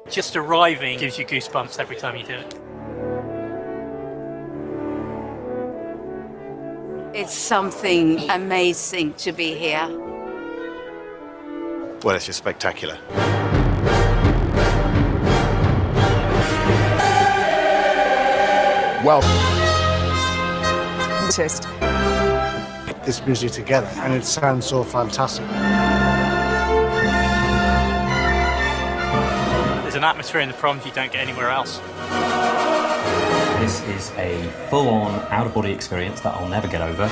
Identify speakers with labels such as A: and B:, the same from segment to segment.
A: Just arriving gives you goosebumps every time you do it.
B: It's something amazing to be here.
C: Well, it's just spectacular.
D: Well,
E: this music together, and it sounds so fantastic.
A: There's an atmosphere in the proms you don't get anywhere else.
F: This is a full-on, out-of-body experience that I'll never get over.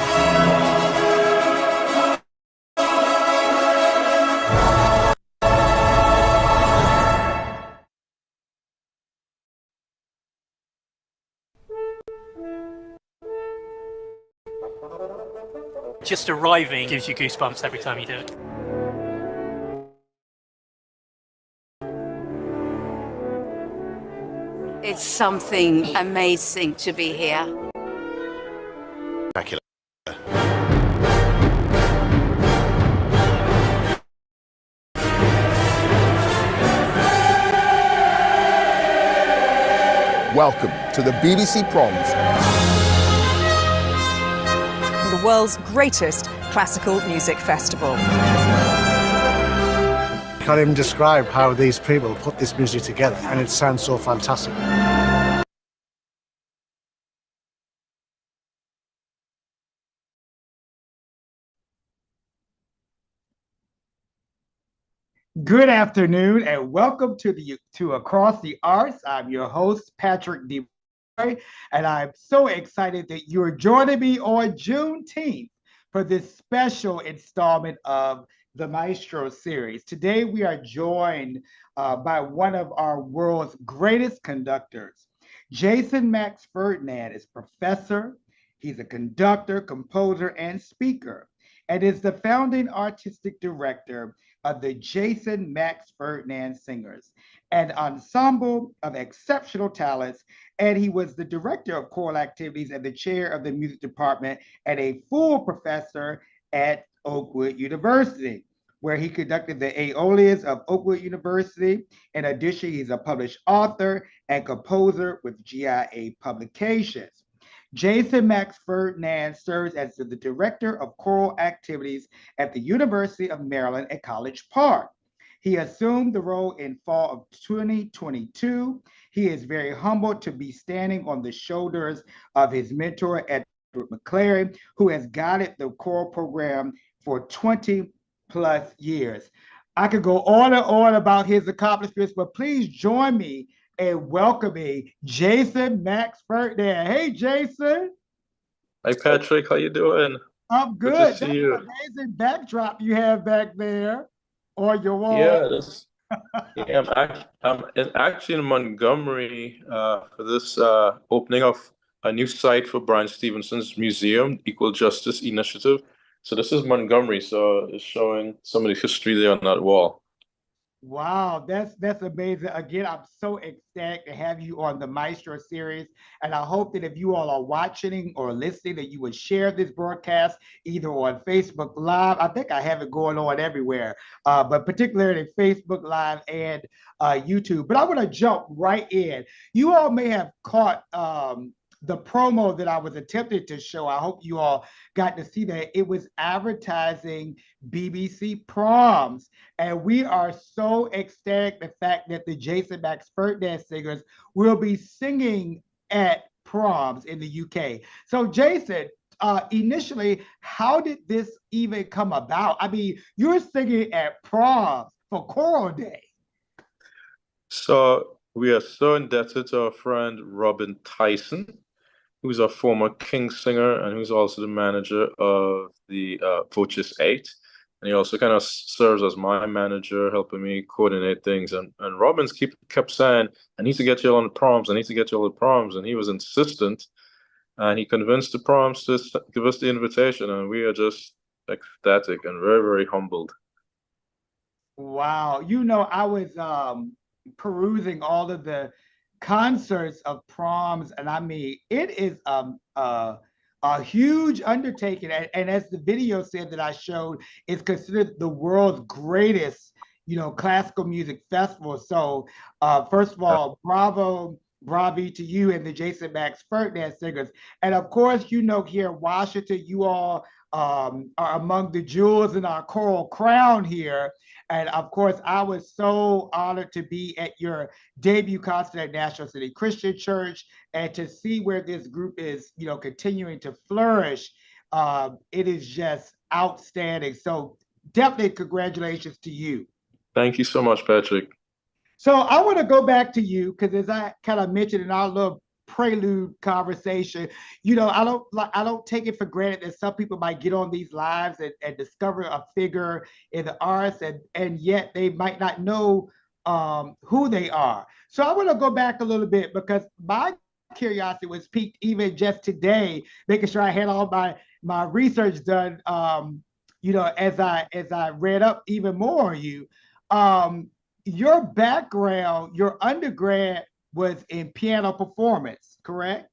A: Just arriving gives you goosebumps every time you do it.
B: It's something amazing to be here.
C: Spectacular.
D: welcome to the BBC Proms.
G: The world's greatest classical music festival.
E: Can't even describe how these people put this music together, and it sounds so fantastic.
H: Good afternoon and welcome to Across the Arts. I'm your host, Patrick D. And I'm so excited that you're joining me on Juneteenth for this special installment of the Maestro series. Today we are joined by one of our world's greatest conductors. Jason Max Ferdinand is professor, he's a conductor, composer, and speaker, and is the founding artistic director of the Jason Max Ferdinand Singers, an ensemble of exceptional talents, and he was the director of choral activities and the chair of the music department and a full professor at Oakwood University, where he conducted the Aeolias of Oakwood University. In addition, he's a published author and composer with GIA Publications. Jason Max Ferdinand serves as the director of choral activities at the University of Maryland at College Park. He assumed the role in fall of 2022. He is very humbled to be standing on the shoulders of his mentor, Edward McCoy, who has guided the choral program for 20 plus years. I could go on and on about his accomplishments, but please join me in welcoming Jason Max Ferdinand. Hey, Jason.
I: Hi, Patrick. How you doing?
H: I'm good.
I: Good to see you.
H: That's an amazing backdrop you have back there on your wall.
I: I'm actually in Montgomery for this opening of a new site for Brian Stevenson's museum, Equal Justice Initiative. So this is Montgomery, so it's showing some of the history there on that wall.
H: Wow, that's amazing. Again, I'm so ecstatic to have you on the Maestro series. And I hope that if you all are watching or listening, that you would share this broadcast either on Facebook Live. I think I have it going on everywhere, but particularly Facebook Live and YouTube. But I want to jump right in. You all may have caught the promo that I was attempting to show. I hope you all got to see that. It was advertising BBC Proms. And we are so ecstatic the fact that the Jason Max Ferdinand Singers will be singing at Proms in the UK. So Jason, initially, how did this even come about? I mean, you're singing at Proms for Choral Day.
I: So we are so indebted to our friend Robin Tyson, who's a former King singer and who's also the manager of the Voces 8. And he also kind of serves as my manager, helping me coordinate things. And Robin's kept saying, I need to get you on the Proms, I need to get you on the Proms. And he was insistent. And he convinced the Proms to give us the invitation. And we are just ecstatic and very, very humbled.
H: Wow. You know, I was perusing all of the concerts of Proms, and I mean, it is a huge undertaking, and as the video said that I showed, it's considered the world's greatest classical music festival. So first of all, bravi to you and the Jason Max Ferdinand Singers. And of course, here in Washington, you all are among the jewels in our coral crown here. And of course, I was so honored to be at your debut concert at National City Christian Church and to see where this group is, continuing to flourish. It is just outstanding. So definitely congratulations to you.
I: Thank you so much, Patrick.
H: So I want to go back to you because, as I kind of mentioned in our little prelude conversation, I don't take it for granted that some people might get on these lives and discover a figure in the arts, and yet they might not know who they are. So I want to go back a little bit because my curiosity was piqued even just today, making sure I had all my research done. As I read up even more on you. Your background, your undergrad was in piano performance, correct?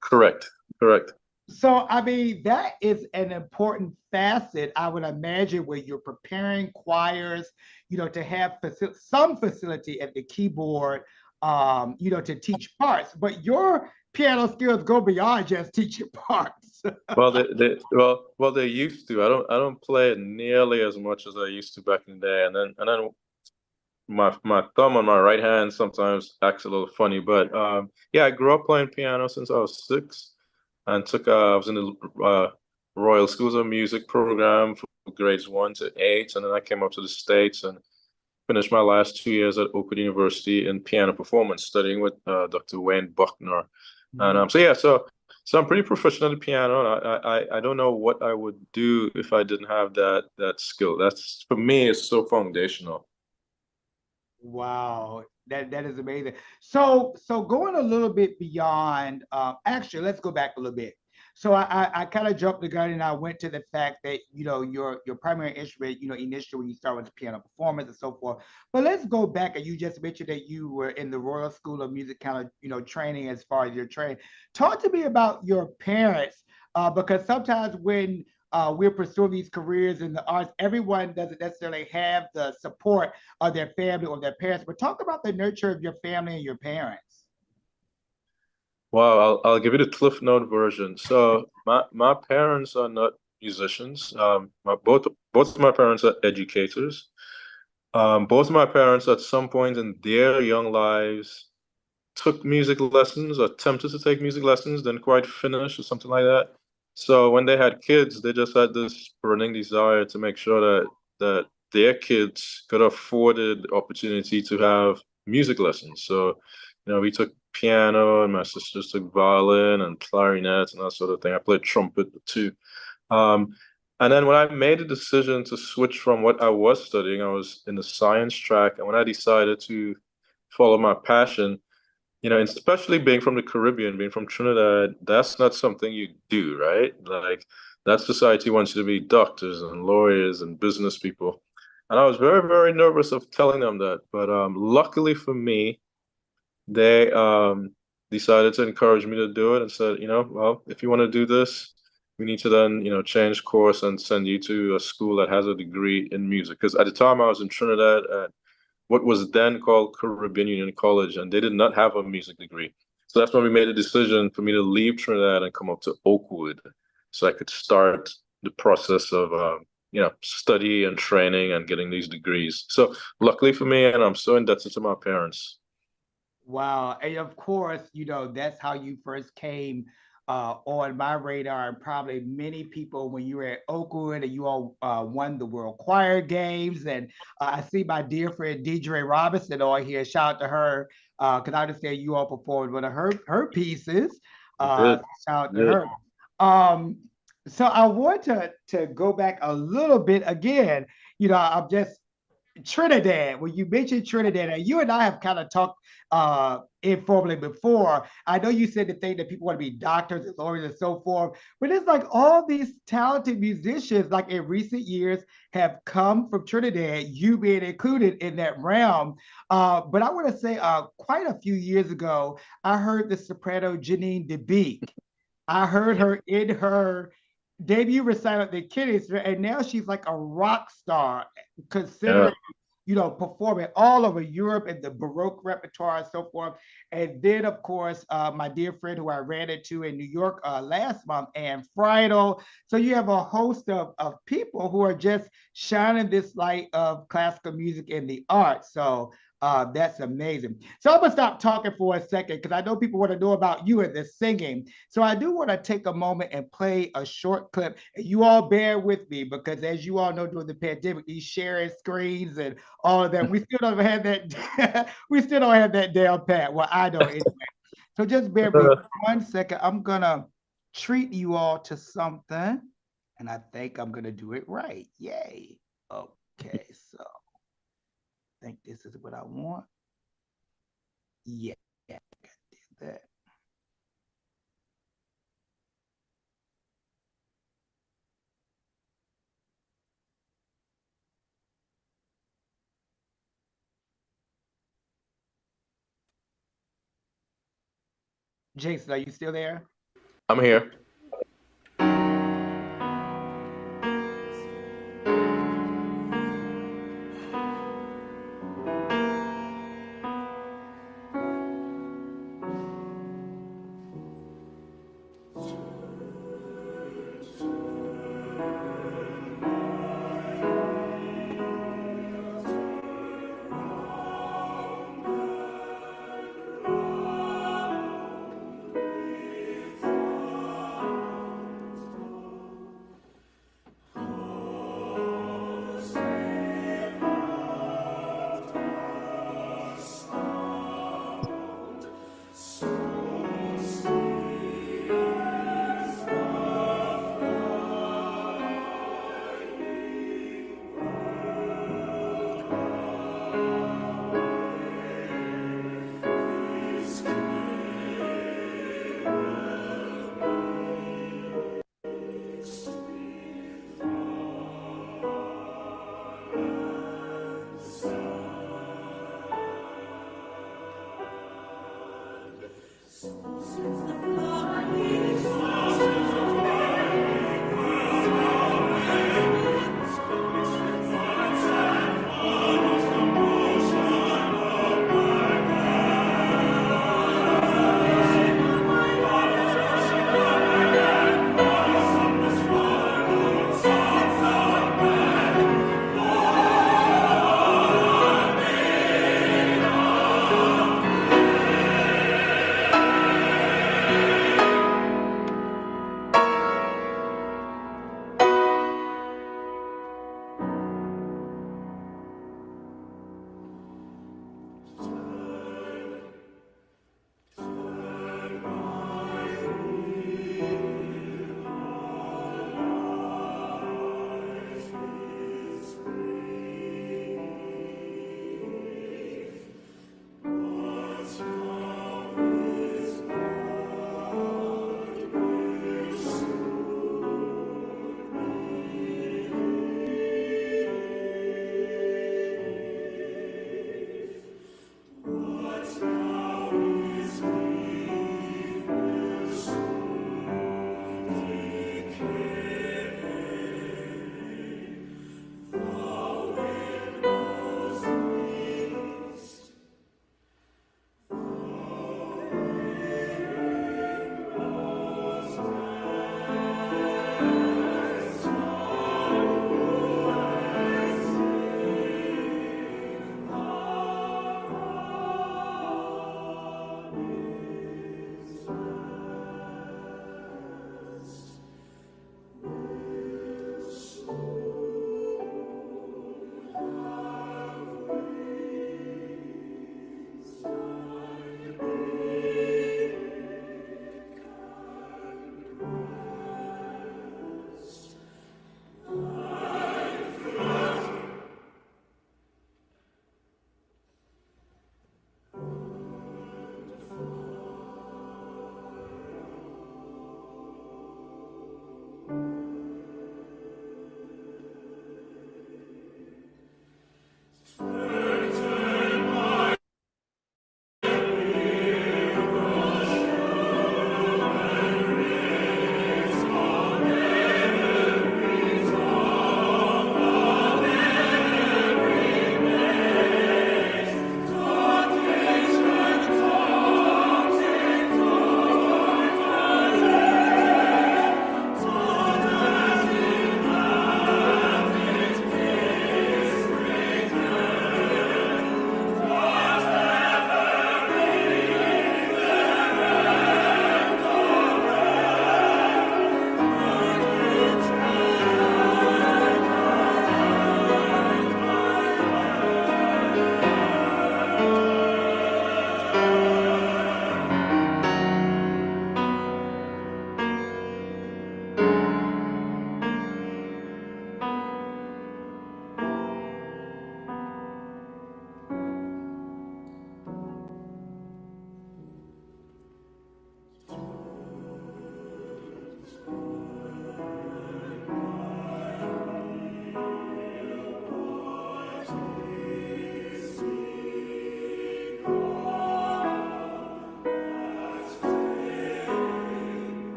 I: Correct.
H: So, I mean, that is an important facet, I would imagine, where you're preparing choirs, to have some facility at the keyboard, to teach parts. But your piano skills go beyond just teaching parts.
I: Well, they used to. I don't play it nearly as much as I used to back in the day, and then my thumb on my right hand sometimes acts a little funny. But yeah, I grew up playing piano since I was 6, and I was in the Royal Schools of Music program for grades 1 to 8, and then I came up to the States and finished my last 2 years at Oakwood University in piano performance, studying with Dr. Wayne Buckner. And so I'm pretty proficient at the piano, and I don't know what I would do if I didn't have that skill. That's, for me, it's so foundational.
H: Wow, that is amazing. So going a little bit beyond, actually, let's go back a little bit. So I kind of jumped the gun and I went to the fact that your primary instrument, initially when you start with the piano performance and so forth. But let's go back, and you just mentioned that you were in the Royal School of Music kind of training as far as your training. Talk to me about your parents, because sometimes when we're pursuing these careers in the arts, everyone doesn't necessarily have the support of their family or their parents. But talk about the nurture of your family and your parents.
I: Wow, I'll give you the Cliff Note version. So my parents are not musicians. Both of my parents are educators. Both of my parents at some point in their young lives took music lessons, attempted to take music lessons, didn't quite finish or something like that. So when they had kids, they just had this burning desire to make sure that their kids could afford the opportunity to have music lessons. So, we took piano, and my sisters took violin and clarinet and that sort of thing. I played trumpet too. And then when I made the decision to switch from what I was studying, I was in the science track. And when I decided to follow my passion, especially being from the Caribbean, being from Trinidad, that's not something you do, right? Like, that society wants you to be doctors and lawyers and business people. And I was very, very nervous of telling them that. But luckily for me, they decided to encourage me to do it and said, well, if you want to do this, we need to then, change course and send you to a school that has a degree in music. Because at the time I was in Trinidad at what was then called Caribbean Union College, and they did not have a music degree. So that's when we made a decision for me to leave Trinidad and come up to Oakwood so I could start the process of, study and training and getting these degrees. So luckily for me, and I'm so indebted to my parents.
H: Wow. And of course, that's how you first came on my radar, and probably many people when you were at Oakwood and you all won the World Choir Games. And I see my dear friend Deidre Robinson on here. Shout out to her, because I understand you all performed one of her pieces. Shout out to her. So I want to go back a little bit again. I'm just Trinidad. When you mentioned Trinidad, and you and I have kind of talked informally before. I know you said the thing that people want to be doctors and lawyers and so forth, but it's like all these talented musicians, like in recent years, have come from Trinidad, you being included in that realm. But I want to say quite a few years ago, I heard the soprano Janine DeBeek. I heard her in her debut recital at the Kennedy, and now she's like a rock star, considering performing all over Europe in the Baroque repertoire and so forth. And then, of course, my dear friend who I ran into in New York last month, Anne Friedel. So you have a host of people who are just shining this light of classical music and the arts. So that's amazing. So I'm gonna stop talking for a second because I know people want to know about you and the singing. So I do want to take a moment and play a short clip. And you all bear with me because, as you all know, during the pandemic, these sharing screens and all of that, we still don't have that. We still don't have that down pat. Well, I don't anyway. So just bear with me 1 second. I'm gonna treat you all to something, and I think I'm gonna do it right. Yay! Okay, so. I think this is what I want. Yeah, I did that. Jason, are you still there?
I: I'm here.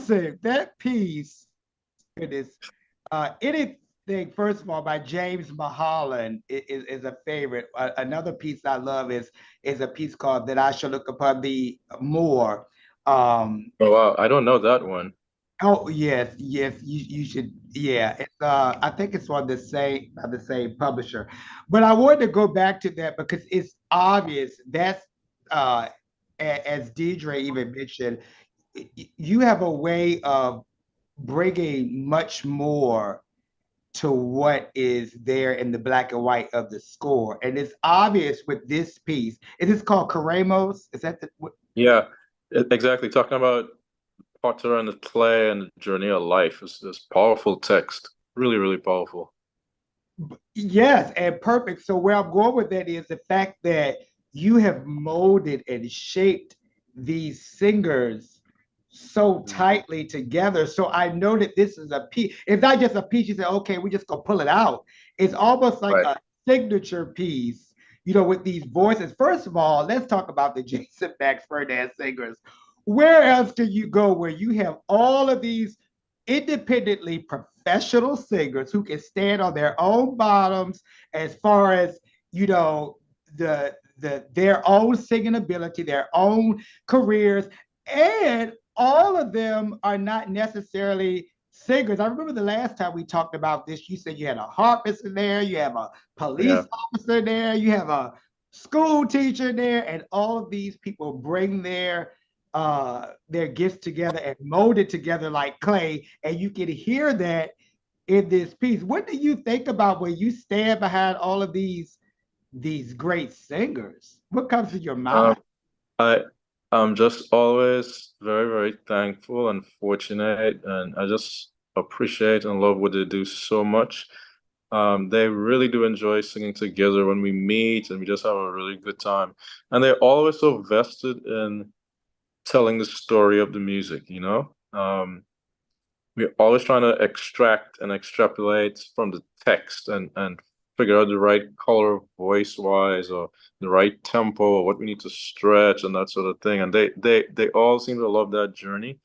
H: listen, that piece, it is anything, first of all, by James Mulholland is a favorite. Another piece I love is a piece called That I Shall Look Upon Thee More.
I: Oh wow, I don't know that one.
H: Oh yes, yes, you should. Yeah, it's I think it's on the same publisher. But I wanted to go back to that because it's obvious that's as Deidre even mentioned, you have a way of bringing much more to what is there in the black and white of the score, and it's obvious with this piece. Is this called Karamos? Is that the what?
I: Yeah, exactly. Talking about Potter and the clay and the journey of life is this powerful text. Really, really powerful.
H: Yes, and perfect. So where I'm going with that is the fact that you have molded and shaped these singers so tightly together. So I know that this is a piece. It's not just a piece you say, okay, we just gonna pull it out. It's almost like
I: Right.
H: a signature piece, with these voices. First of all, let's talk about the Jason Max Ferdinand Singers. Where else can you go where you have all of these independently professional singers who can stand on their own bottoms as far as their own singing ability, their own careers, and all of them are not necessarily singers. I remember the last time we talked about this, you said you had a harpist in there, you have a police
I: Yeah.
H: officer there, you have a school teacher there, and all of these people bring their gifts together and mold it together like clay, and you can hear that in this piece. What do you think about when you stand behind all of these great singers? What comes to your
I: Um,
H: mind?
I: I I'm just always very, very thankful and fortunate, and I just appreciate and love what they do so much. They really do enjoy singing together when we meet, and we just have a really good time. And they're always so vested in telling the story of the music. We're always trying to extract and extrapolate from the text and figure out the right color voice wise or the right tempo or what we need to stretch and that sort of thing. And they all seem to love that journey.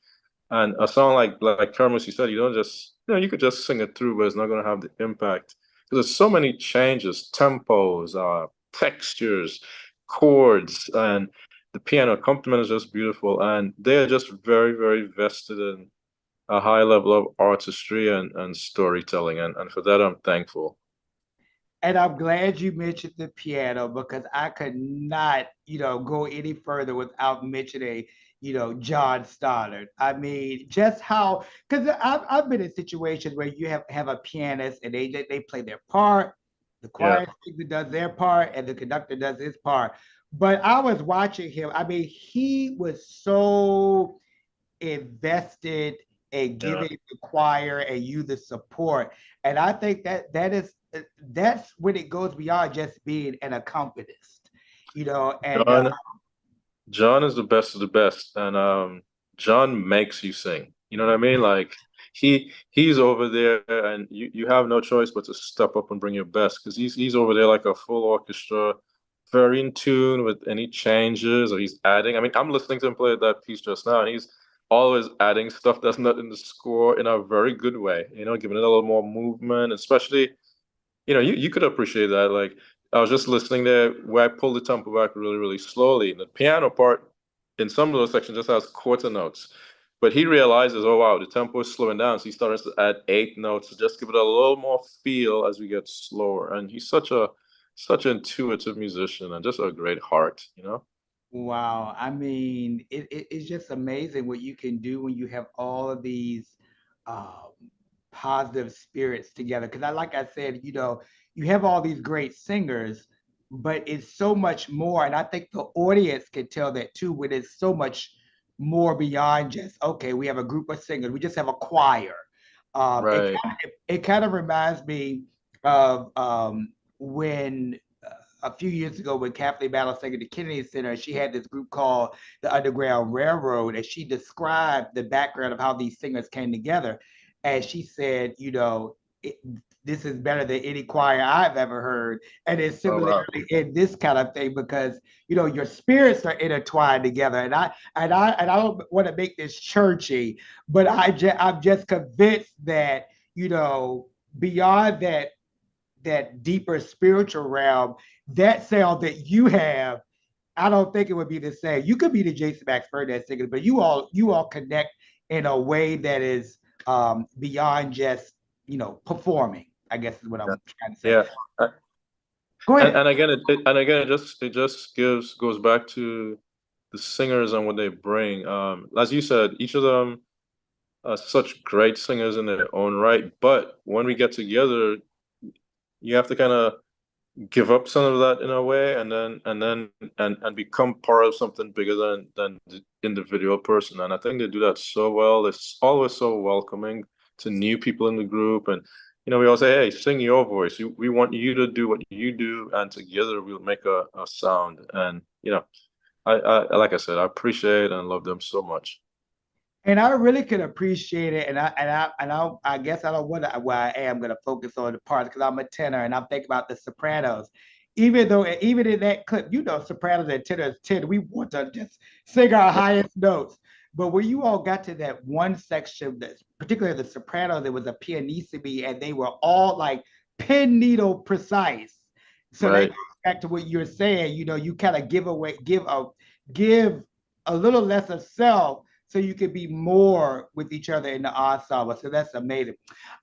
I: And a song like Kermit, you said, you don't just you could just sing it through, but it's not going to have the impact because there's so many changes, tempos, textures, chords, and the piano accompaniment is just beautiful. And they are just very, very vested in a high level of artistry and storytelling, and for that I'm thankful.
H: And I'm glad you mentioned the piano because I could not, go any further without mentioning, John Stoddard. I mean, just how, because I've been in situations where you have a pianist and they play their part, the
I: Yeah.
H: choir singer does their part, and the conductor does his part. But I was watching him. I mean, he was so invested in
I: Yeah.
H: giving the choir and you the support. And I think that's when it goes beyond just being an accompanist, and
I: John John is the best of the best, and John makes you sing. You know what I mean? Like he's over there, and you have no choice but to step up and bring your best because he's over there like a full orchestra, very in tune with any changes or he's adding. I mean, I'm listening to him play that piece just now, and he's always adding stuff that's not in the score in a very good way. Giving it a little more movement, especially you could appreciate that. Like I was just listening there where I pulled the tempo back really, really slowly. And the piano part in some of those sections just has quarter notes. But he realizes, oh wow, the tempo is slowing down. So he starts to add 8 notes to just give it a little more feel as we get slower. And he's such an intuitive musician and just a great heart.
H: wow, I mean, it's just amazing what you can do when you have all of these um, positive spirits together. Because like I said, you have all these great singers, but it's so much more. And I think the audience can tell that too, when it's so much more beyond just, okay, we have a group of singers, we just have a choir.
I: Right.
H: It kind of reminds me of when a few years ago when Kathleen Battle sang at the Kennedy Center, she had this group called the Underground Railroad, and she described the background of how these singers came together. And she said, this is better than any choir I've ever heard. And it's
I: Oh, wow.
H: similarly in this kind of thing because your spirits are intertwined together. And I don't want to make this churchy, but I'm just convinced that beyond that deeper spiritual realm, that sound that you have, I don't think it would be the same. You could be the Jason Max Ferdinand Singers, but you all connect in a way that is beyond just performing, I guess is what I'm trying to say.
I: Yeah.
H: Go ahead.
I: And again, it just goes back to the singers and what they bring. As you said, each of them are such great singers in their own right. But when we get together, you have to kind of give up some of that in a way, and become part of something bigger than the individual person. And I think they do that so well. It's always so welcoming to new people in the group, and we all say, "Hey, sing your voice. We want you to do what you do, and together we'll make a sound." And I like I said, I appreciate and love them so much.
H: And I really could appreciate it. And I guess I don't want to. Well, I am going to focus on the parts because I'm a tenor, and I'm thinking about the sopranos. Even in that clip, sopranos and tenors tend, we want to just sing our highest notes. But when you all got to that one section, particularly the soprano, there was a pianissimi, and they were all like pin needle precise. So
I: Right.
H: that goes back to what you're saying. You kind of give a little less of self so you could be more with each other in the ensemble. So that's amazing.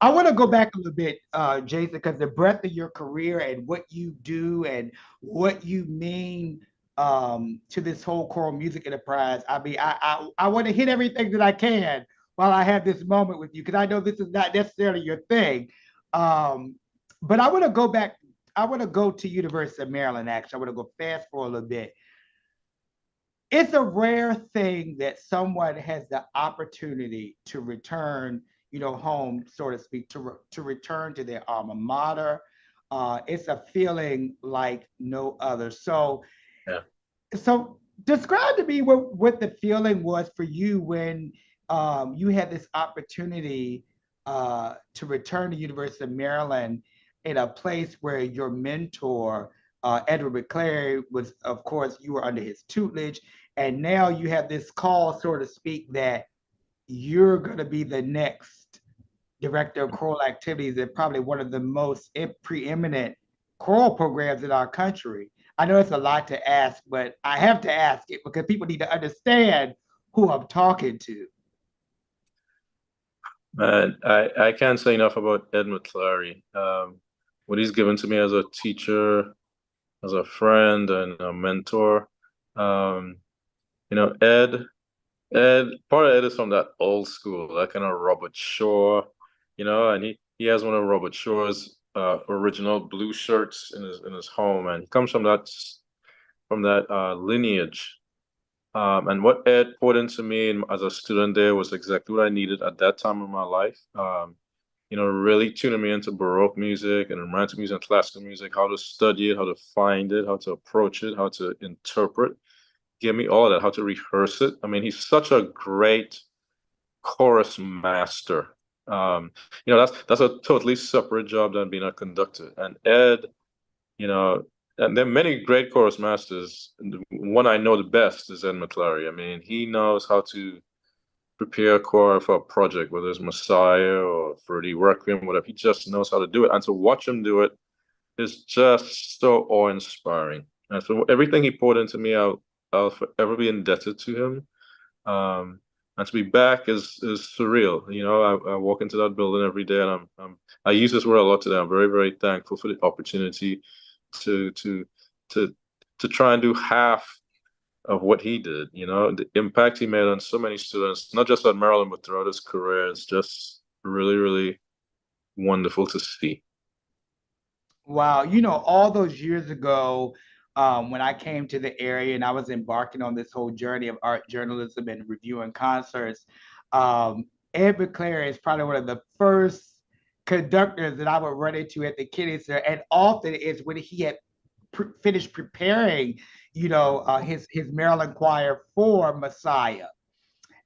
H: I want to go back a little bit, Jason, because the breadth of your career and what you do and what you mean to this whole choral music enterprise. I mean, I want to hit everything that I can while I have this moment with you, because I know this is not necessarily your thing. But I want to go back. I want to go to University of Maryland, actually. I want to go fast forward a little bit. It's a rare thing that someone has the opportunity to return, home, so to speak, to return to their alma mater. It's a feeling like no other. So,
I: Yeah.
H: So describe to me what the feeling was for you when you had this opportunity to return to University of Maryland in a place where your mentor, Edward McCoy, was, of course, you were under his tutelage. And now you have this call, so to speak, that you're going to be the next director of choral activities at probably one of the most preeminent choral programs in our country. I know it's a lot to ask, but I have to ask it because people need to understand who I'm talking to.
I: Man, I can't say enough about Ed McClary. What he's given to me as a teacher, as a friend, and a mentor. Ed, part of Ed is from that old school, that kind of Robert Shaw, and he has one of Robert Shaw's original blue shirts in his home, and he comes from that lineage. And what Ed poured into me as a student there was exactly what I needed at that time in my life. Really tuning me into Baroque music and Romantic music and classical music, how to study it, how to find it, how to approach it, how to interpret. Give me all of that, how to rehearse it. I mean, he's such a great chorus master. That's a totally separate job than being a conductor. And Ed, and there are many great chorus masters. The one I know the best is Ed McClary. I mean, he knows how to prepare a choir for a project, whether it's Messiah or for the Requiem, whatever. He just knows how to do it. And to watch him do it is just so awe-inspiring. And so everything he poured into me, I'll forever be indebted to him. And to be back is surreal. I walk into that building every day, and I use this word a lot today. I'm very, very thankful for the opportunity to try and do half of what he did. The impact he made on so many students, not just at Maryland, but throughout his career, is just really, really wonderful to see.
H: Wow, all those years ago, when I came to the area and I was embarking on this whole journey of art journalism and reviewing concerts, Ed McClary is probably one of the first conductors that I would run into at the Kennedy Center, and often is when he had finished preparing, his Maryland choir for Messiah.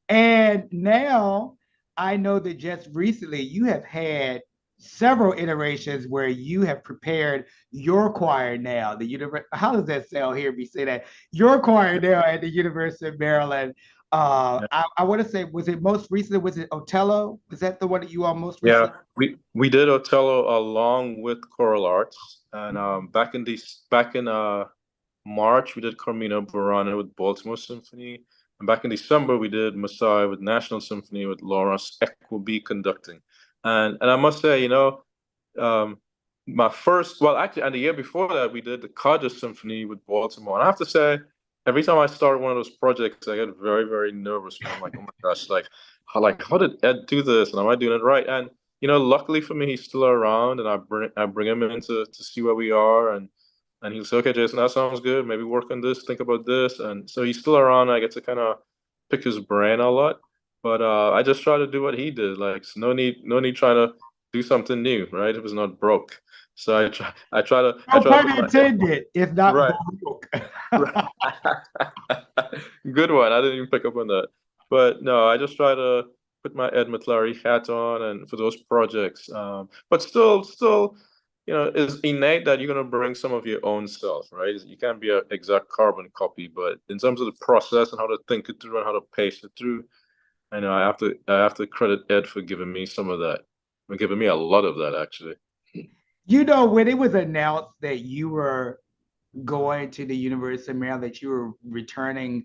H: And now I know that just recently you have had several iterations where you have prepared your choir now. The how does that sound here? If you say that your choir now at the University of Maryland. I want to say, was it most recently? Was it Otello? Was that the one that you all most
I: Yeah,
H: recently?
I: we did Othello along with choral arts, and back in March we did Carmina Burana with Baltimore Symphony, and back in December we did Messiah with National Symphony with Lawrence Equaby conducting, and I must say, um, my first, well, actually, and the year before that we did the Codger Symphony with Baltimore, and I have to say, every time I start one of those projects, I get very very nervous. I'm like, oh my gosh, how did Ed do this, and am I doing it right? And luckily for me, he's still around, and I bring him in to see where we are, and he'll say, okay, Jason, that sounds good. Maybe work on this, think about this, and so he's still around. I get to kind of pick his brain a lot, but I just try to do what he did. Like, so no need trying to do something new, right? It was not broke. So I
H: No
I: try to
H: pun
I: put my
H: intended. It's not
I: right.
H: broke.
I: Right. Good one. I didn't even pick up on that. But no, I just try to put my Ed McClary hat on and for those projects. But still, it's innate that you're gonna bring some of your own stuff, right? You can't be an exact carbon copy, but in terms of the process and how to think it through and how to pace it through, I know I have to credit Ed for giving me some of that. For giving me a lot of that actually.
H: When it was announced that you were going to the University of Maryland, that you were returning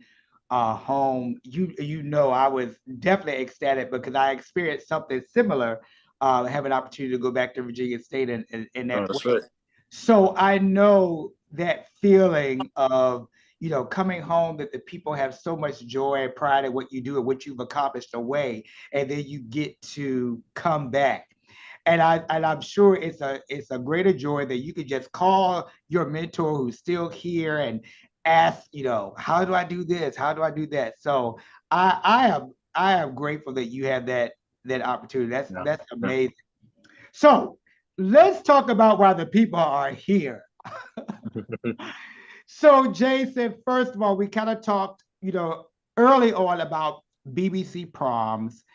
H: home, I was definitely ecstatic because I experienced something similar, have an opportunity to go back to Virginia State in
I: Oh,
H: that
I: that's
H: way.
I: right.
H: So I know that feeling of, coming home, that the people have so much joy and pride in what you do and what you've accomplished away, and then you get to come back. And I'm sure it's a greater joy that you could just call your mentor who's still here and ask, how do I do this? How do I do that? So I am grateful that you have that opportunity. That's
I: Yeah.
H: that's
I: Yeah.
H: amazing. So let's talk about why the people are here. So, Jason, first of all, we kind of talked, early on about BBC proms,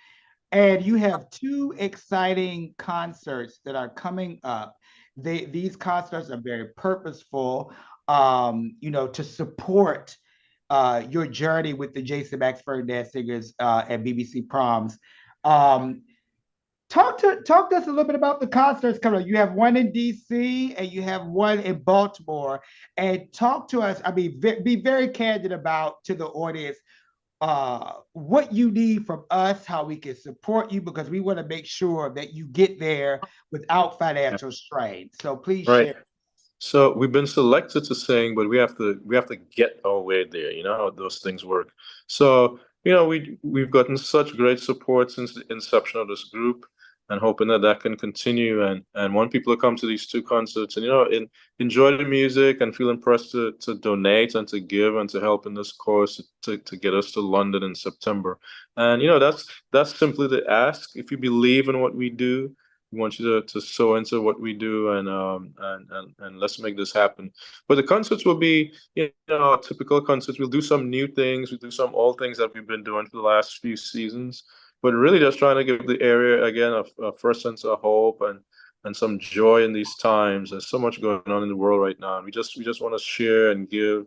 H: and you have two exciting concerts that are coming up. These concerts are very purposeful, to support your journey with the Jason Max Ferdinand Singers at BBC proms. Um, talk to us a little bit about the concerts coming up. You have one in DC and you have one in Baltimore. And talk to us. I mean, be very candid about to the audience what you need from us, how we can support you, because we want to make sure that you get there without
I: Yeah.
H: financial strain. So please
I: Right.
H: share.
I: So we've been selected to sing, but we have to get our way there. You know how those things work. So we've gotten such great support since the inception of this group, and hoping that can continue. And want people to come to these two concerts and enjoy the music and feel impressed to donate and to give and to help in this cause to get us to London in September. And that's simply the ask. If you believe in what we do, we want you to sow into what we do, and let's make this happen. But the concerts will be, typical concerts. We'll do some new things. We'll do some old things that we've been doing for the last few seasons. But really just trying to give the area again a first sense of hope and some joy in these times. There's so much going on in the world right now, and we just want to share and give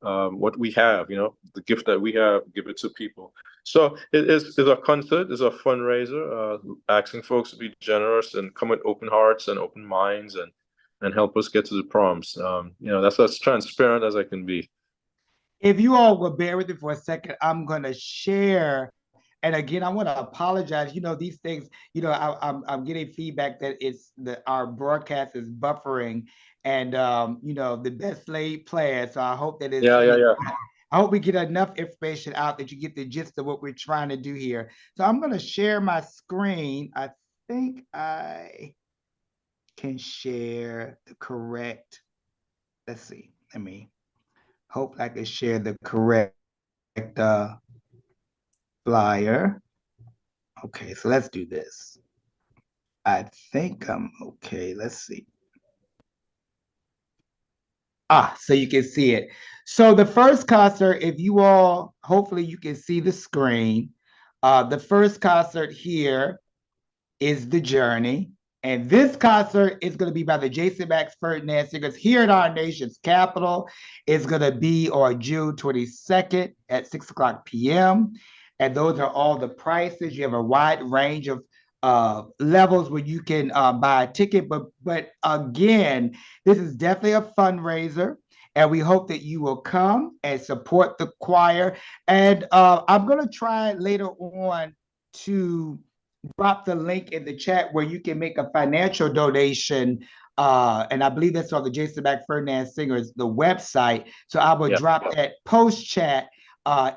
I: what we have, the gift that we have, give it to people. So it's a concert, it's a fundraiser, asking folks to be generous and come with open hearts and open minds and help us get to the proms. That's as transparent as I can be.
H: If you all will bear with me for a second, I'm going to share. And again, I want to apologize. These things, I'm getting feedback that our broadcast is buffering, and the best laid plans. So I hope that
I: Yeah, yeah, yeah.
H: I hope we get enough information out that you get the gist of what we're trying to do here. So I'm going to share my screen. I think I can share the correct. Let's see. Let me hope I can share the correct flyer. Okay, so let's do this. I think I'm okay. Let's see. So you can see it. So the first concert, if you all, hopefully you can see the screen. The first concert here is The Journey. And this concert is going to be by the Jason Max Ferdinand Singers here in our nation's capital. It's going to be on June 22nd at 6 o'clock p.m. And those are all the prices. You have a wide range of levels where you can buy a ticket. But again, this is definitely a fundraiser. And we hope that you will come and support the choir. And I'm going to try later on to drop the link in the chat where you can make a financial donation. And I believe that's on the Jason Max Ferdinand Singers, the website. So I will drop that post chat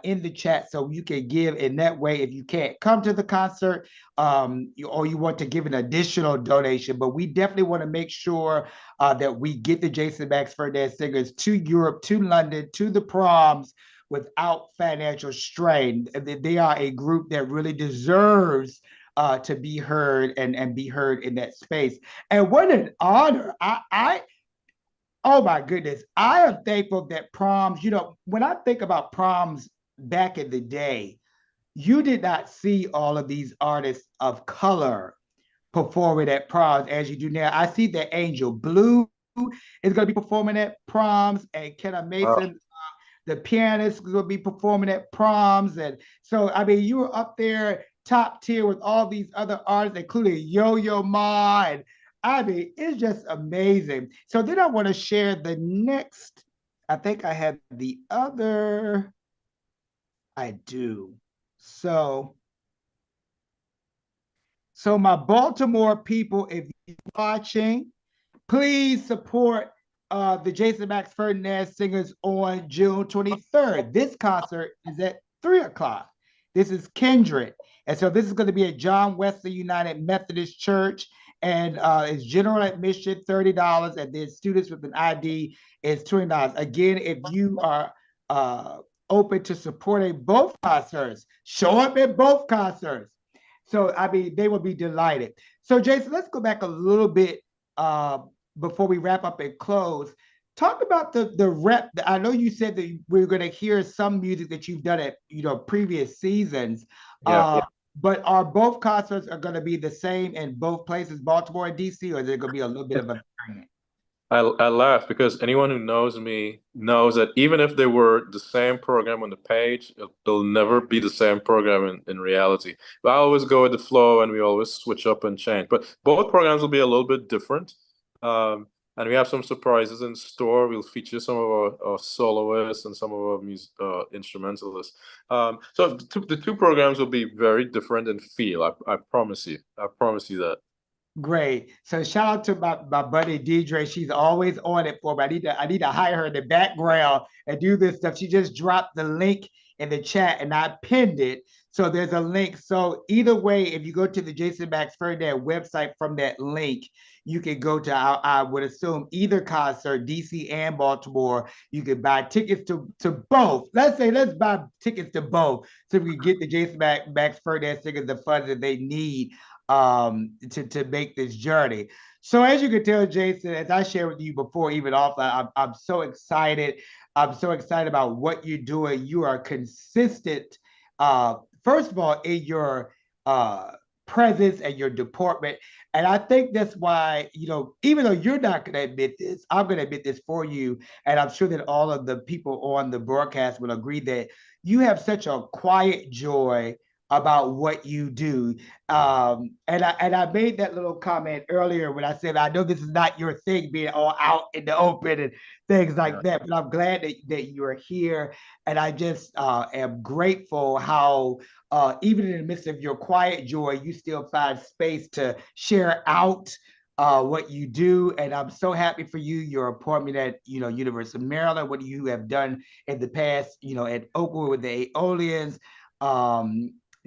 H: in the chat so you can give in that way if you can't come to the concert or you want to give an additional donation. But we definitely want to make sure that we get the Jason Max Ferdinand Singers to Europe, to London, to the proms without financial strain. They are a group that really deserves to be heard and be heard in that space. And what an honor. Oh my goodness. I am thankful that proms, when I think about proms back in the day, you did not see all of these artists of color performing at proms as you do now. I see that Angel Blue is going to be performing at proms, and Kenna Mason, the pianist, is going to be performing at proms. And so, I mean, you were up there top tier with all these other artists, including Yo-Yo Ma, and I mean, it's just amazing. So then I want to share the next, I think I have the other, I do. So my Baltimore people, if you're watching, please support the Jason Max Ferdinand Singers on June 23rd. This concert is at 3 o'clock. This is Kindred. And so this is going to be at John Wesley United Methodist Church. And it's general admission, $30. And then students with an ID is $20. Again, if you are open to supporting both concerts, show up at both concerts. So, I mean, they will be delighted. So, Jason, let's go back a little bit before we wrap up and close. Talk about the rep. I know you said that we're going to hear some music that you've done at previous seasons. But are both concerts are going to be the same in both places, Baltimore and DC, or is there going to be a little bit of a variant?
I: I laugh because anyone who knows me knows that even if they were the same program on the page, it'll never be the same program in reality. But I always go with the flow and we always switch up and change. But both programs will be a little bit different. And we have some surprises in store. We'll feature some of our soloists and some of our instrumentalists. So the two programs will be very different in feel. I promise you. I promise you that.
H: Great. So shout out to my buddy Deidre. She's always on it for me. I need to hire her in the background and do this stuff. She just dropped the link in the chat and I pinned it. So there's a link. So either way, if you go to the Jason Max Ferdinand website from that link, you can go to, I would assume, either concert, DC and Baltimore. You can buy tickets to both. Let's buy tickets to both so we get the Jason Max Ferdinand Singers the funds that they need to make this journey. So as you can tell, Jason, as I shared with you before, even offline, I'm so excited. I'm so excited about what you're doing. You are consistent, first of all, in your presence and your deportment. And I think that's why, even though you're not going to admit this, I'm going to admit this for you. And I'm sure that all of the people on the broadcast will agree that you have such a quiet joy about what you do. And I made that little comment earlier when I said, I know this is not your thing, being all out in the open and things like that, but I'm glad that you're here. And I just am grateful how even in the midst of your quiet joy, you still find space to share out what you do. And I'm so happy for you, your appointment at, University of Maryland, what you have done in the past, at Oakwood with the Aeolians,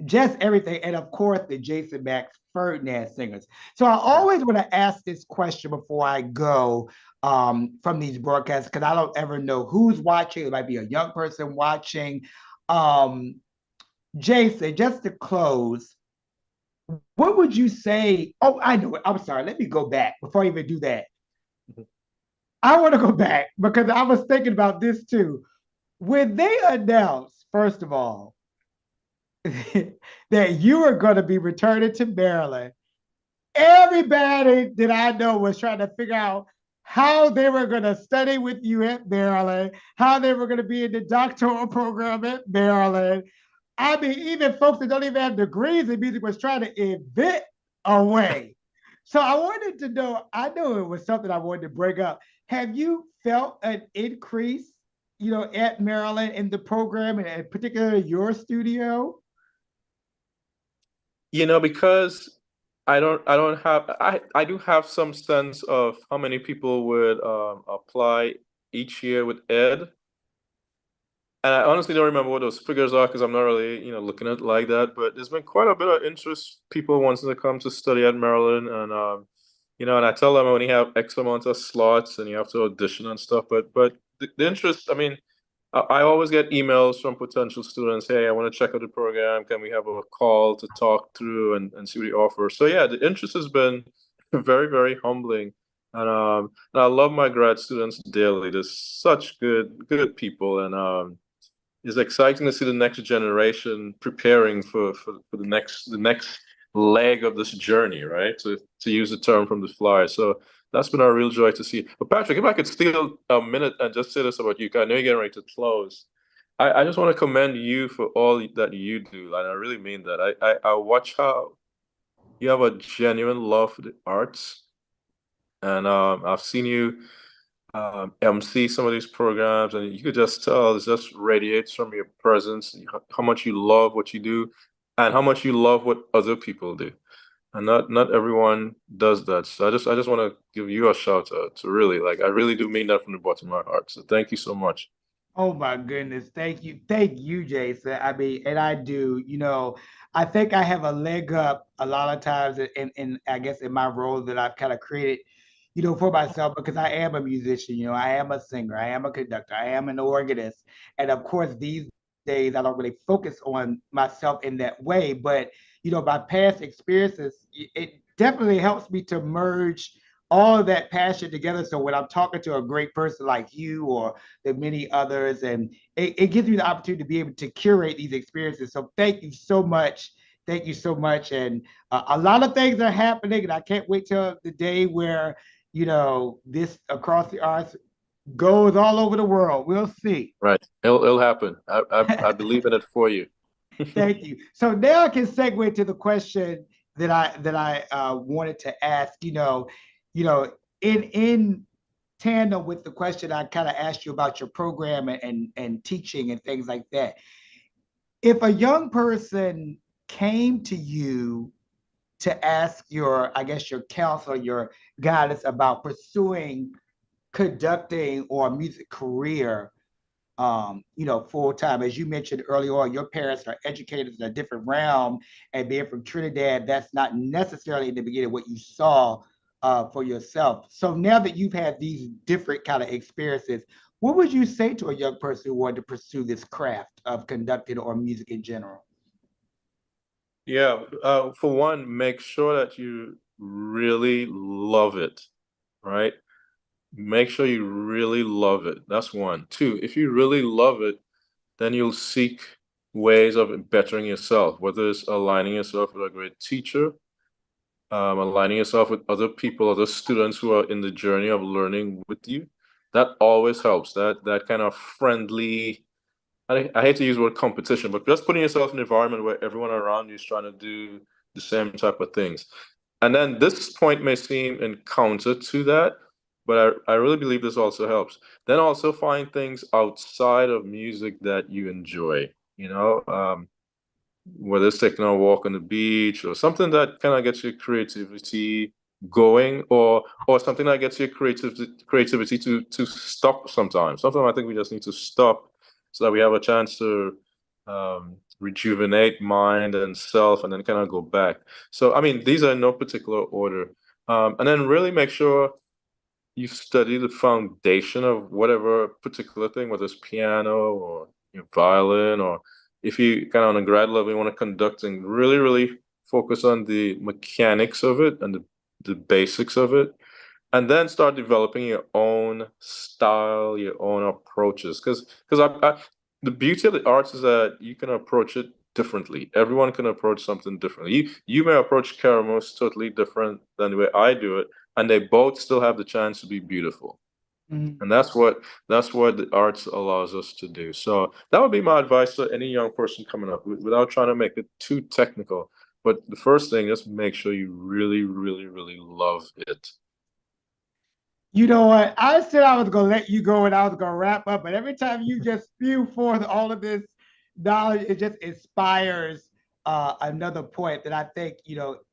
H: just everything. And of course, the Jason Max Ferdinand Singers. So I always want to ask this question before I go from these broadcasts, because I don't ever know who's watching. It might be a young person watching. Jason, just to close, what would you say? Oh, I know it. I'm sorry. Let me go back before I even do that. I want to go back because I was thinking about this too. When they announced, first of all, that you are going to be returning to Maryland, everybody that I know was trying to figure out how they were going to study with you at Maryland, how they were going to be in the doctoral program at Maryland. I mean, even folks that don't even have degrees in music was trying to invent a way. So I wanted to know, I know it was something I wanted to bring up. Have you felt an increase, at Maryland in the program and particularly your studio?
I: Because I do have some sense of how many people would apply each year with Ed. And I honestly don't remember what those figures are because I'm not really, looking at it like that. But there's been quite a bit of interest, people wanting to come to study at Maryland. And, and I tell them I only have X amount of slots and you have to audition and stuff. But the interest, I mean, I always get emails from potential students. Hey, I want to check out the program. Can we have a call to talk through and see what you offer? So yeah, the interest has been very, very humbling. And I love my grad students dearly. There's such good people. And it's exciting to see the next generation preparing for the next leg of this journey, right? To use the term from the flyer. So that's been a real joy to see. But Patrick, if I could steal a minute and just say this about you, 'cause I know you're getting ready to close. I just want to commend you for all that you do, and I really mean that. I watch how you have a genuine love for the arts, and I've seen you MC some of these programs, and you could just tell it just radiates from your presence how much you love what you do, and how much you love what other people do. And not everyone does that. So I just want to give you a shout out to really, like, I really do mean that from the bottom of my heart. So thank you so much.
H: Oh my goodness. Thank you, Jason. I mean, and I do, I think I have a leg up a lot of times in I guess in my role that I've kind of created, for myself because I am a musician, I am a singer, I am a conductor, I am an organist. And of course, these days I don't really focus on myself in that way, but my past experiences, it definitely helps me to merge all of that passion together. So when I'm talking to a great person like you or the many others, and it gives me the opportunity to be able to curate these experiences. So thank you so much. Thank you so much. And a lot of things are happening, and I can't wait till the day where, this Across the Arts goes all over the world. We'll see.
I: Right. It'll happen. I believe in it for you.
H: Thank you. So now I can segue to the question that I wanted to ask. In tandem with the question I kind of asked you about your program and teaching and things like that. If a young person came to you to ask your counsel, your guidance about pursuing conducting or a music career, full time. As you mentioned earlier on, your parents are educators in a different realm, and being from Trinidad, that's not necessarily in the beginning what you saw for yourself. So now that you've had these different kind of experiences, what would you say to a young person who wanted to pursue this craft of conducting or music in general?
I: Yeah, for one, make sure that you really love it, right? Make sure you really love it. That's one. Two, if you really love it, then you'll seek ways of bettering yourself, whether it's aligning yourself with a great teacher, aligning yourself with other people, other students who are in the journey of learning with you. That always helps. That kind of friendly, I hate to use the word competition, but just putting yourself in an environment where everyone around you is trying to do the same type of things. And then this point may seem in counter to that, but I really believe this also helps. Then also find things outside of music that you enjoy, whether it's taking a walk on the beach or something that kind of gets your creativity going, or something that gets your creativity to stop sometimes. Sometimes I think we just need to stop so that we have a chance to rejuvenate mind and self and then kind of go back. So, I mean, these are in no particular order. And then really make sure you study the foundation of whatever particular thing, whether it's piano or violin, or if you kind of on a grad level, you want to conduct and really, really focus on the mechanics of it and the basics of it. And then start developing your own style, your own approaches. Because the beauty of the arts is that you can approach it differently. Everyone can approach something differently. You may approach Keramos totally different than the way I do it, and they both still have the chance to be beautiful. And that's what the arts allows us to do. So that would be my advice to any young person coming up, without trying to make it too technical. But the first thing is make sure you really, really, really love it.
H: You know what? I said I was gonna let you go and I was gonna wrap up, but every time you just spew forth all of this knowledge, it just inspires another point that I think,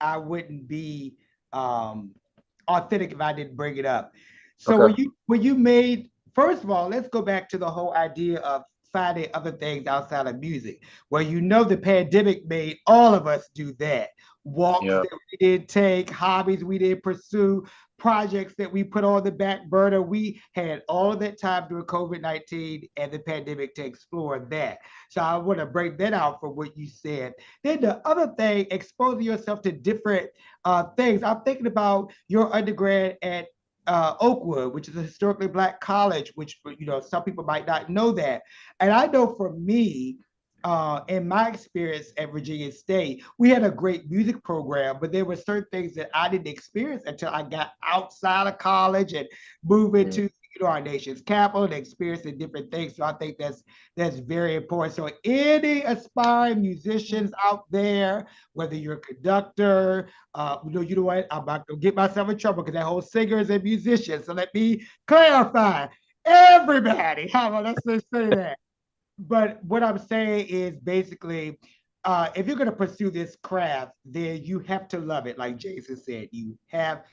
H: I wouldn't be authentic if I didn't bring it up. So
I: Okay.
H: when you made, first of all, let's go back to the whole idea of finding other things outside of music. Well, the pandemic made all of us do that. Walks
I: Yeah.
H: that we didn't take, hobbies we didn't pursue, projects that we put on the back burner. We had all of that time during COVID-19 and the pandemic to explore that. So I want to break that out from what you said. Then the other thing, exposing yourself to different things. I'm thinking about your undergrad at Oakwood, which is a historically Black college, which, some people might not know that. And I know for me, in my experience at Virginia State, we had a great music program, but there were certain things that I didn't experience until I got outside of college and moved into our nation's capital and experiencing different things. So I think that's very important. So any aspiring musicians out there, whether you're a conductor, you know what? I'm not gonna get myself in trouble because that whole singers and musicians. So let me clarify. Everybody, how about let's just say that. But what I'm saying is basically, if you're going to pursue this craft, then you have to love it. Like Jason said, you have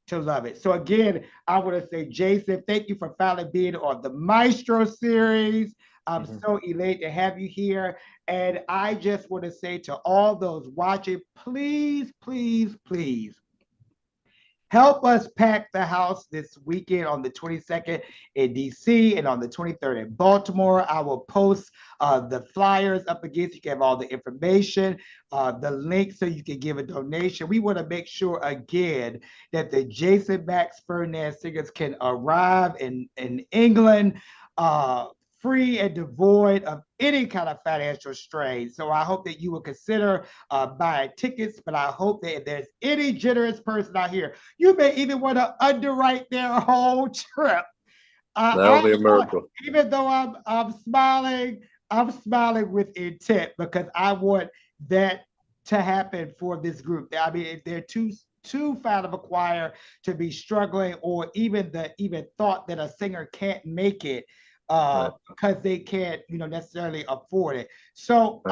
H: to love it. So again, I want to say, Jason, thank you for finally being on the Maestro series. I'm so elated to have you here. And I just want to say to all those watching, please, please, please, help us pack the house this weekend on the 22nd in DC and on the 23rd in Baltimore. I will post the flyers up against. You can have all the information, the link so you can give a donation. We want to make sure again that the Jason Max Ferdinand Singers can arrive in England free and devoid of any kind of financial strain. So I hope that you will consider buying tickets, but I hope that if there's any generous person out here, you may even want to underwrite their whole trip.
I: That'll be a miracle.
H: Even though I'm smiling with intent because I want that to happen for this group. I mean, if they're too fat of a choir to be struggling, or even thought that a singer can't make it, because they can't, necessarily afford it. So,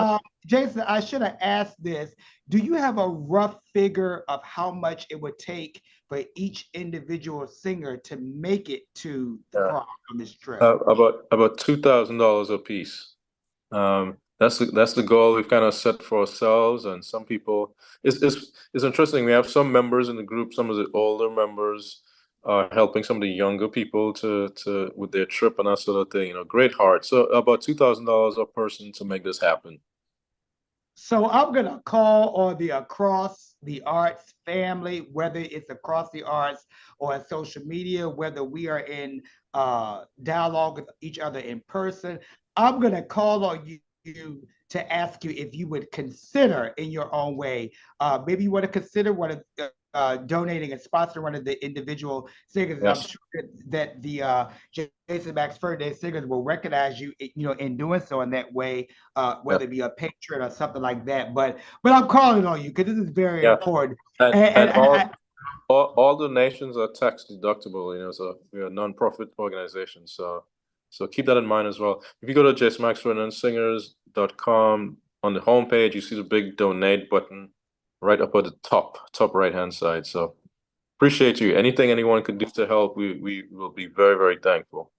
H: Jason, I should have asked this. Do you have a rough figure of how much it would take for each individual singer to make it to the prom on this trip?
I: About $2,000 a piece. That's the goal we've kind of set for ourselves. And some people, it's interesting. We have some members in the group, some of the older members are helping some of the younger people to with their trip and that sort of thing. Great heart. So about $2,000 a person to make this happen.
H: So I'm gonna call on the Across the Arts family, whether it's Across the Arts or on social media, whether we are in dialogue with each other in person. I'm gonna call on you to ask you if you would consider in your own way. Maybe you want to consider donating and sponsoring one of the individual singers.
I: Yes.
H: I'm sure that the Jason Max Ferdinand Singers will recognize you, in doing so in that way, whether it be a patron or something like that. But I'm calling on you because this is very important.
I: And all donations are tax deductible. So we're a non-profit organization. So keep that in mind as well. If you go to jasonmaxferdinandsingers.com, on the homepage, you see the big donate button right up at the top right-hand side. So appreciate you. Anything anyone could do to help, we will be very, very thankful.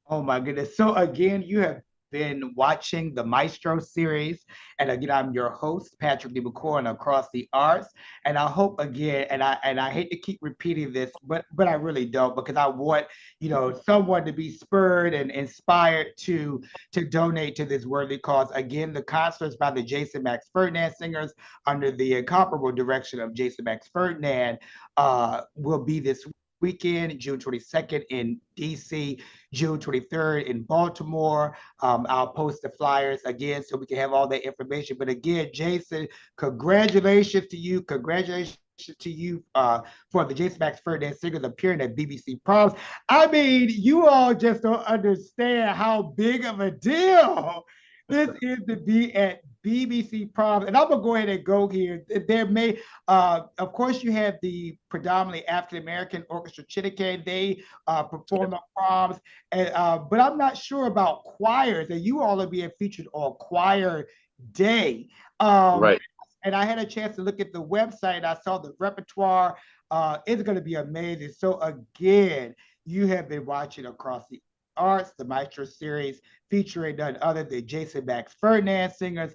H: Oh my goodness. So again, you have been watching the Maestro series. And again, I'm your host, Patrick McCoy, on Across the Arts. And I hope again, and I hate to keep repeating this, but I really don't, because I want, someone to be spurred and inspired to donate to this worthy cause. Again, the concerts by the Jason Max Ferdinand Singers under the incomparable direction of Jason Max Ferdinand will be this weekend, June 22nd in DC, June 23rd in Baltimore. I'll post the flyers again so we can have all that information. But again, Jason, congratulations to you. Congratulations to you for the Jason Max Ferdinand Singers appearing at BBC Proms. I mean, you all just don't understand how big of a deal this is to be at BBC Proms. And I'm going to go ahead and go here. There may, of course, you have the predominantly African-American orchestra Chittagay. They perform on proms. And, but I'm not sure about choirs. And you all are being featured on Choir Day.
I: Right.
H: And I had a chance to look at the website. I saw the repertoire. It's going to be amazing. So again, you have been watching Across the Arts, the Maestro series, featuring none other than Jason Max Ferdinand Singers